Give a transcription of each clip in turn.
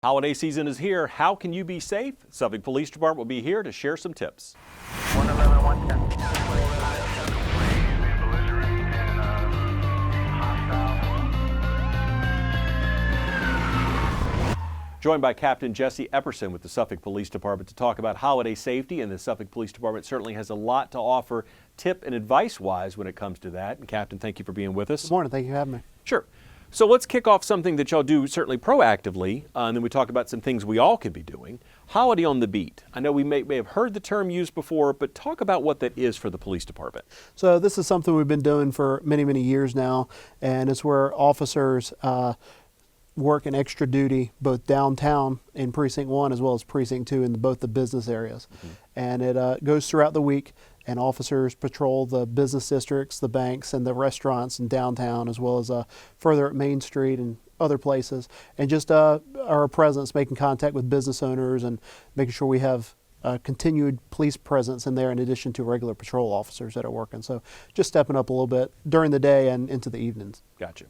Holiday season is here. How can you be safe? Suffolk Police Department will be here to share some tips. 111, 110. Joined by Captain Jesse Epperson with the Suffolk Police Department to talk about holiday safety, and the Suffolk Police Department certainly has a lot to offer tip and advice-wise when it comes to that. And Captain, thank you for being with us. Good morning. Thank you for having me. Sure. So let's kick off something that y'all do certainly proactively, and then we talk about some things we all could be doing. Holiday on the beat. I know we may have heard the term used before, but talk about what that is for the police department. So this is something we've been doing for many, many years now, and it's where officers work an extra duty both downtown in Precinct 1 as well as Precinct 2 in both the business areas. And it goes throughout the week, and officers patrol the business districts, the banks, and the restaurants in downtown, as well as further at Main Street and other places, and just our presence, making contact with business owners and making sure we have continued police presence in there in addition to regular patrol officers that are working. So just stepping up a little bit during the day and into the evenings. Gotcha.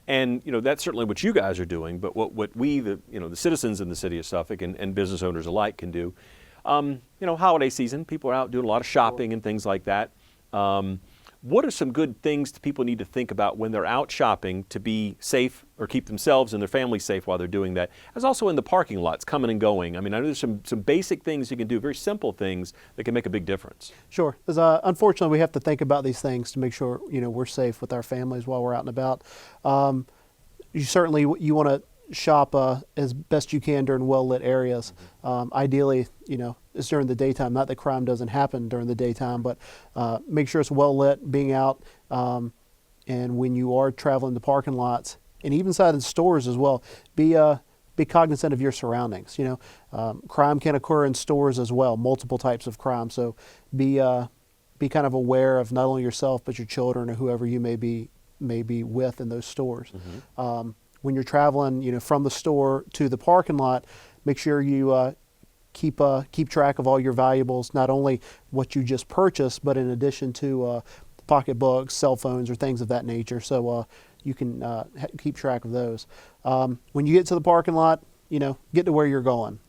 And that's certainly what you guys are doing, but what we, the citizens in the city of Suffolk and business owners alike can do. Holiday season, people are out doing a lot of shopping and things like that. What are some good things that people need to think about when they're out shopping to be safe or keep themselves and their families safe while they're doing that? As also in the parking lots, coming and going. I mean, I know there's some basic things you can do, very simple things that can make a big difference. Sure. Unfortunately, we have to think about these things to make sure we're safe with our families while we're out and about. You want to shop as best you can during well-lit areas. Ideally, it's during the daytime. Not that crime doesn't happen during the daytime, but make sure it's well-lit, being out, and when you are traveling the parking lots, and even inside in stores as well, be cognizant of your surroundings. Crime can occur in stores as well, multiple types of crime, so be kind of aware of not only yourself, but your children or whoever you may be with in those stores. When you're traveling, from the store to the parking lot, make sure you keep track of all your valuables, not only what you just purchased, but in addition to pocketbooks, cell phones, or things of that nature. So you can keep track of those. When you get to the parking lot, get to where you're going.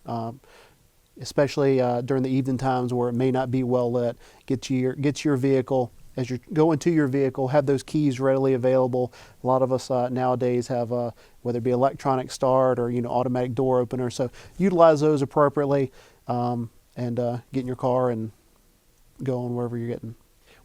Especially during the evening times where it may not be well lit, get to your vehicle. As you're going to your vehicle, have those keys readily available. A lot of us nowadays have, whether it be electronic start or automatic door opener. So utilize those appropriately, and get in your car and go on wherever you're getting.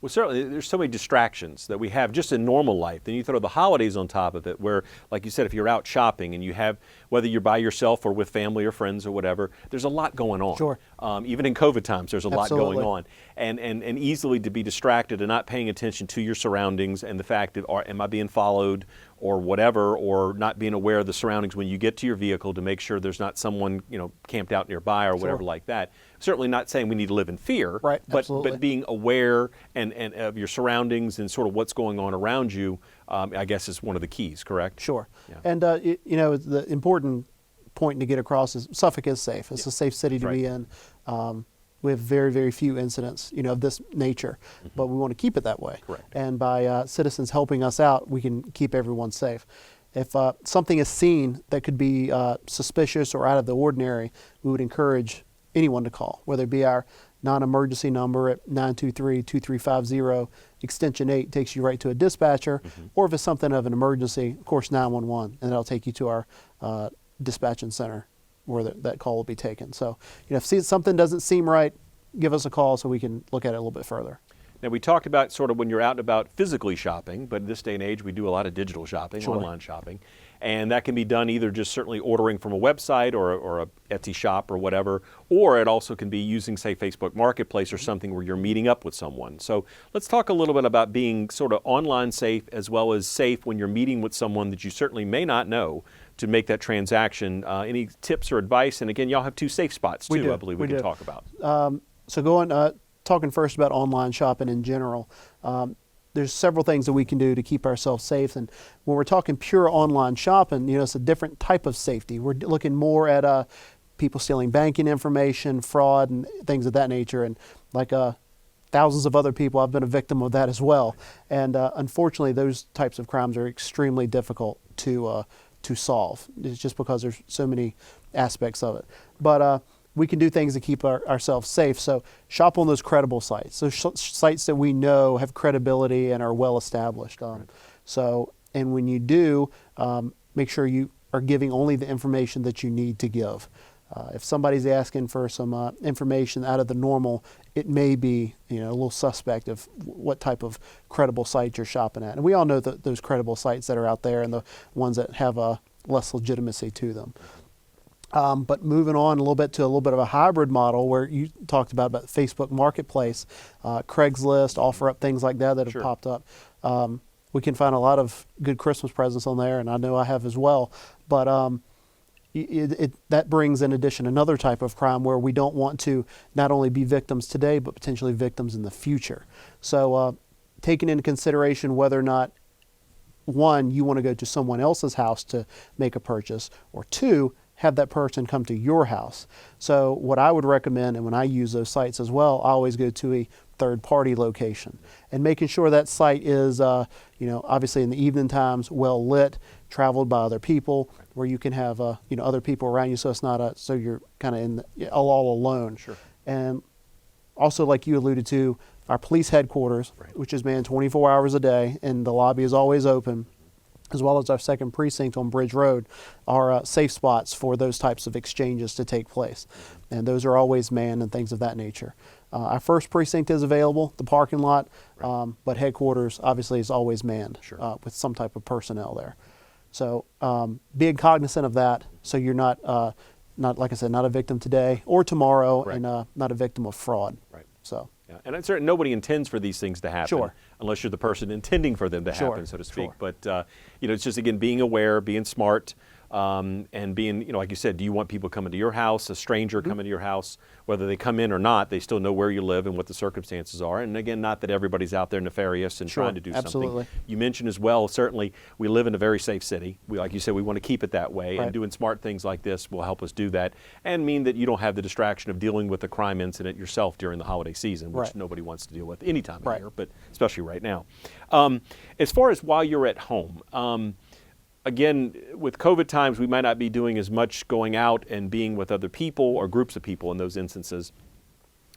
Well, certainly there's so many distractions that we have just in normal life. Then you throw the holidays on top of it where, like you said, if you're out shopping and you have, whether you're by yourself or with family or friends or whatever, there's a lot going on. Sure. Even in COVID times, there's a Absolutely. lot going on. And easily to be distracted and not paying attention to your surroundings and the fact that, am I being followed or whatever, or not being aware of the surroundings when you get to your vehicle to make sure there's not someone, camped out nearby or whatever like that. Certainly not saying we need to live in fear, right, but being aware and of your surroundings and sort of what's going on around you, I guess is one of the keys, correct? Sure. Yeah. And, the important point to get across is Suffolk is safe. It's a safe city to be in. We have very, very few incidents, of this nature, but we want to keep it that way. Correct. And by citizens helping us out, we can keep everyone safe. If something is seen that could be suspicious or out of the ordinary, we would encourage anyone to call, whether it be our non-emergency number at 923-2350, extension 8 takes you right to a dispatcher, or if it's something of an emergency, of course 911, and that'll take you to our dispatching center where that call will be taken. So, if something doesn't seem right, give us a call so we can look at it a little bit further. Now, we talked about sort of when you're out and about physically shopping, but in this day and age, we do a lot of digital shopping, Sure. Online shopping. And that can be done either just certainly ordering from a website or a Etsy shop or whatever, or it also can be using, say, Facebook Marketplace or something where you're meeting up with someone. So let's talk a little bit about being sort of online safe as well as safe when you're meeting with someone that you certainly may not know to make that transaction. Any tips or advice? And again, y'all have 2 safe spots too, I believe we can talk about. Talking first about online shopping in general, there's several things that we can do to keep ourselves safe. And when we're talking pure online shopping, it's a different type of safety. We're looking more at people stealing banking information, fraud, and things of that nature. And like thousands of other people, I've been a victim of that as well. And unfortunately, those types of crimes are extremely difficult to to solve. It's just because there's so many aspects of it. But we can do things to keep ourselves safe. So shop on those credible sites, those sites that we know have credibility and are well established. So, and when you do, make sure you are giving only the information that you need to give. If somebody's asking for some information out of the normal, it may be a little suspect of what type of credible site you're shopping at. And we all know those credible sites that are out there and the ones that have less legitimacy to them. But moving on a little bit to a little bit of a hybrid model where you talked about Facebook Marketplace, Craigslist, OfferUp, things like that have popped up. We can find a lot of good Christmas presents on there, and I know I have as well. But that brings in addition another type of crime where we don't want to not only be victims today, but potentially victims in the future. So taking into consideration whether or not, one, you want to go to someone else's house to make a purchase, or two, have that person come to your house. So what I would recommend, and when I use those sites as well, I always go to a third-party location and making sure that site is, obviously in the evening times, well lit, traveled by other people, where you can have, other people around you, so it's not so you're kind of all alone. Sure. And also, like you alluded to, our police headquarters, which is manned 24 hours a day, and the lobby is always open, as well as our second precinct on Bridge Road, are safe spots for those types of exchanges to take place. And those are always manned and things of that nature. Our first precinct is available, the parking lot, but headquarters obviously is always manned with some type of personnel there. So being cognizant of that, so you're not like I said, not a victim today or tomorrow, and not a victim of fraud. Right. So. Yeah. And I'm certain nobody intends for these things to happen, unless you're the person intending for them to happen, so to speak. But it's just, again, being aware, being smart, and being, like you said, do you want people coming to your house, a stranger coming to your house, whether they come in or not, they still know where you live and what the circumstances are. And again, not that everybody's out there nefarious and trying to do something. You mentioned as well, certainly we live in a very safe city. Like you said, we want to keep it that way, and doing smart things like this will help us do that and mean that you don't have the distraction of dealing with a crime incident yourself during the holiday season, which nobody wants to deal with any time of year, but especially right now. As far as while you're at home, again, with COVID times, we might not be doing as much going out and being with other people or groups of people in those instances.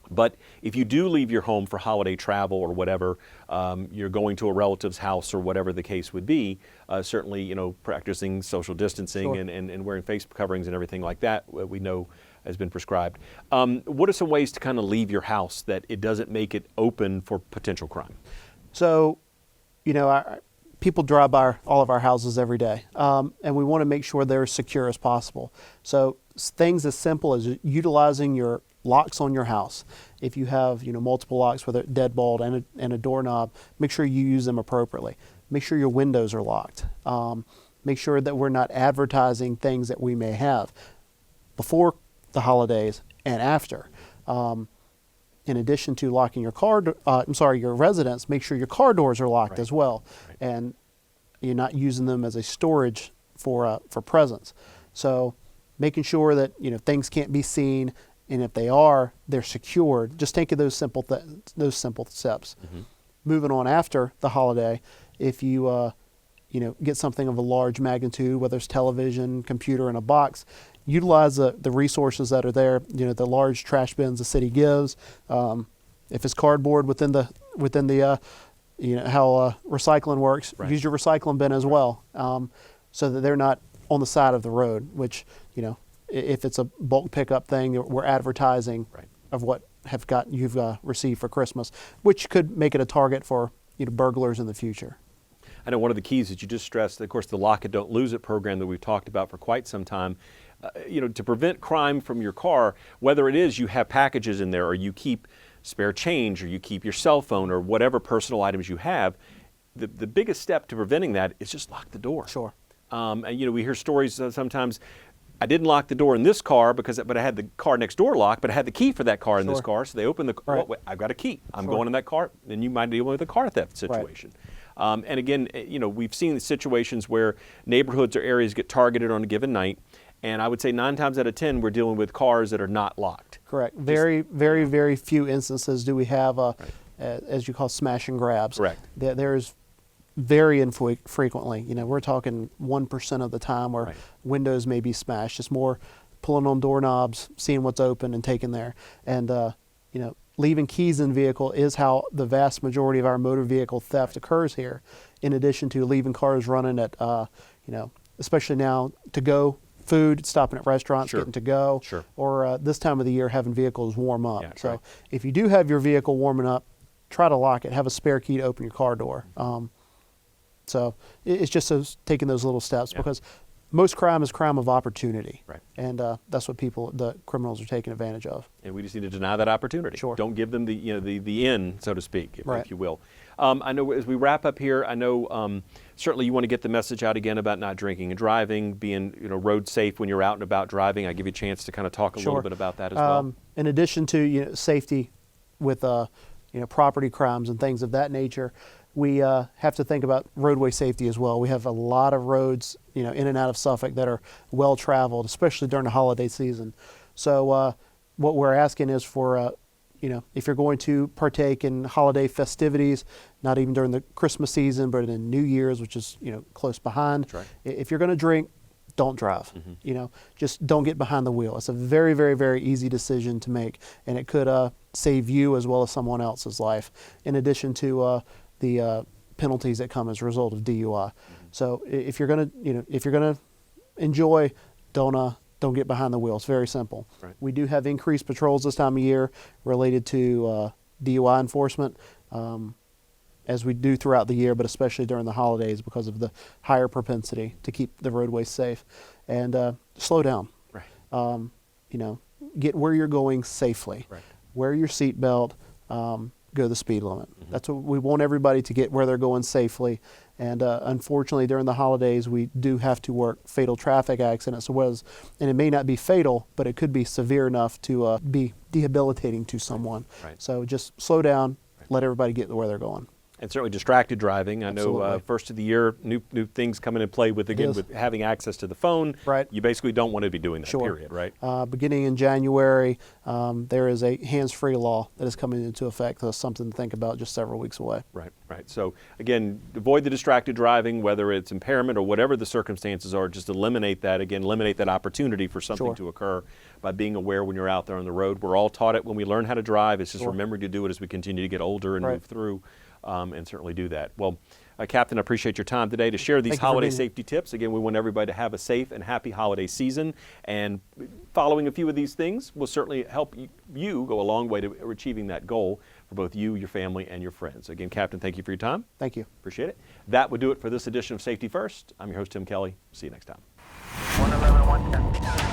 But if you do leave your home for holiday travel or whatever, you're going to a relative's house or whatever the case would be, certainly, practicing social distancing and wearing face coverings and everything like that, we know has been prescribed. What are some ways to kind of leave your house that it doesn't make it open for potential crime? So, people drive by all of our houses every day, and we want to make sure they're as secure as possible. So things as simple as utilizing your locks on your house. If you have multiple locks, whether deadbolt and a doorknob, make sure you use them appropriately. Make sure your windows are locked. Make sure that we're not advertising things that we may have before the holidays and after. In addition to locking your residence, make sure your car doors are locked as well, and you're not using them as a storage for presents. So, making sure that things can't be seen, and if they are, they're secured. Just taking those simple steps. Moving on after the holiday, if you get something of a large magnitude, whether it's television, computer in a box, utilize the resources that are there. The large trash bins the city gives. If it's cardboard within the how recycling works, use your recycling bin as well, so that they're not on the side of the road. Which if it's a bulk pickup thing, we're advertising of what you've received for Christmas, which could make it a target for burglars in the future. I know one of the keys that you just stressed, of course, the Lock It, Don't Lose It program that we've talked about for quite some time. To prevent crime from your car, whether it is you have packages in there or you keep spare change or you keep your cell phone or whatever personal items you have, the biggest step to preventing that is just lock the door. Sure. And we hear stories sometimes, I didn't lock the door in this car but I had the car next door locked, but I had the key for that car in this car, so they opened the car. Well, I've got a key. I'm going in that car, and you might deal with a car theft situation. And again, we've seen situations where neighborhoods or areas get targeted on a given night. And I would say 9 times out of 10, we're dealing with cars that are not locked. Correct. Very, very, very few instances do we have, as you call, smash and grabs. Correct. There's very infrequently. You know, we're talking 1% of the time where Right. windows may be smashed. It's more pulling on doorknobs, seeing what's open, and taking there. And you know, leaving keys in vehicle is how the vast majority of our motor vehicle theft occurs here. In addition to leaving cars running at, you know, especially now to go food, stopping at restaurants, Sure. getting to go, Sure. or this time of the year having vehicles warm up. Yeah, that's so right. if you do have your vehicle warming up, try to lock it. Have a spare key to open your car door. So it's just taking those little steps, Yeah. because most crime is crime of opportunity, Right. and that's what the criminals are taking advantage of. And we just need to deny that opportunity. Sure. Don't give them the in, so to speak, Right. if you will. I know as we wrap up here, I know certainly you want to get the message out again about not drinking and driving, being road safe when you're out and about driving. I give you a chance to kind of talk a Sure. little bit about that as well. In addition to safety with property crimes and things of that nature, we have to think about roadway safety as well. We have a lot of roads in and out of Suffolk that are well traveled, especially during the holiday season. So what we're asking is for if you're going to partake in holiday festivities, not even during the Christmas season, but in New Year's, which is close behind. That's right. If you're going to drink, don't drive. Just don't get behind the wheel. It's a very, very, very easy decision to make, and it could save you as well as someone else's life. In addition to the penalties that come as a result of DUI. So if you're gonna enjoy, don't get behind the wheel. It's very simple. Right. We do have increased patrols this time of year related to DUI enforcement, as we do throughout the year, but especially during the holidays because of the higher propensity to keep the roadways safe. And slow down. Right. Get where you're going safely. Right. Wear your seatbelt. Go the speed limit. That's what we want everybody to get where they're going safely. And unfortunately, during the holidays, we do have to work fatal traffic accidents, and it may not be fatal, but it could be severe enough to be debilitating to someone. Right. So just slow down, let everybody get where they're going. And certainly distracted driving. I know Absolutely. first of the year, new things come into play with is. with having access to the phone. Right. You basically don't want to be doing that. Sure. Period. Right. Beginning in January, there is a hands-free law that is coming into effect. That's something to think about, just several weeks away. Right, right. So again, avoid the distracted driving, whether it's impairment or whatever the circumstances are. Just eliminate that. Again, eliminate that opportunity for something Sure. to occur by being aware when you're out there on the road. We're all taught it when we learn how to drive. It's just Sure. remembering to do it as we continue to get older and Right. move through, and certainly do that. Well, Captain, I appreciate your time today to share these Thank you for holiday being here. safety tips. Again, we want everybody to have a safe and happy holiday season, and following a few of these things will certainly help you go a long way to achieving that goal for both you, your family, and your friends. Again, Captain, thank you for your time. Thank you. Appreciate it. That would do it for this edition of Safety First. I'm your host, Tim Kelly. See you next time. 111, 110.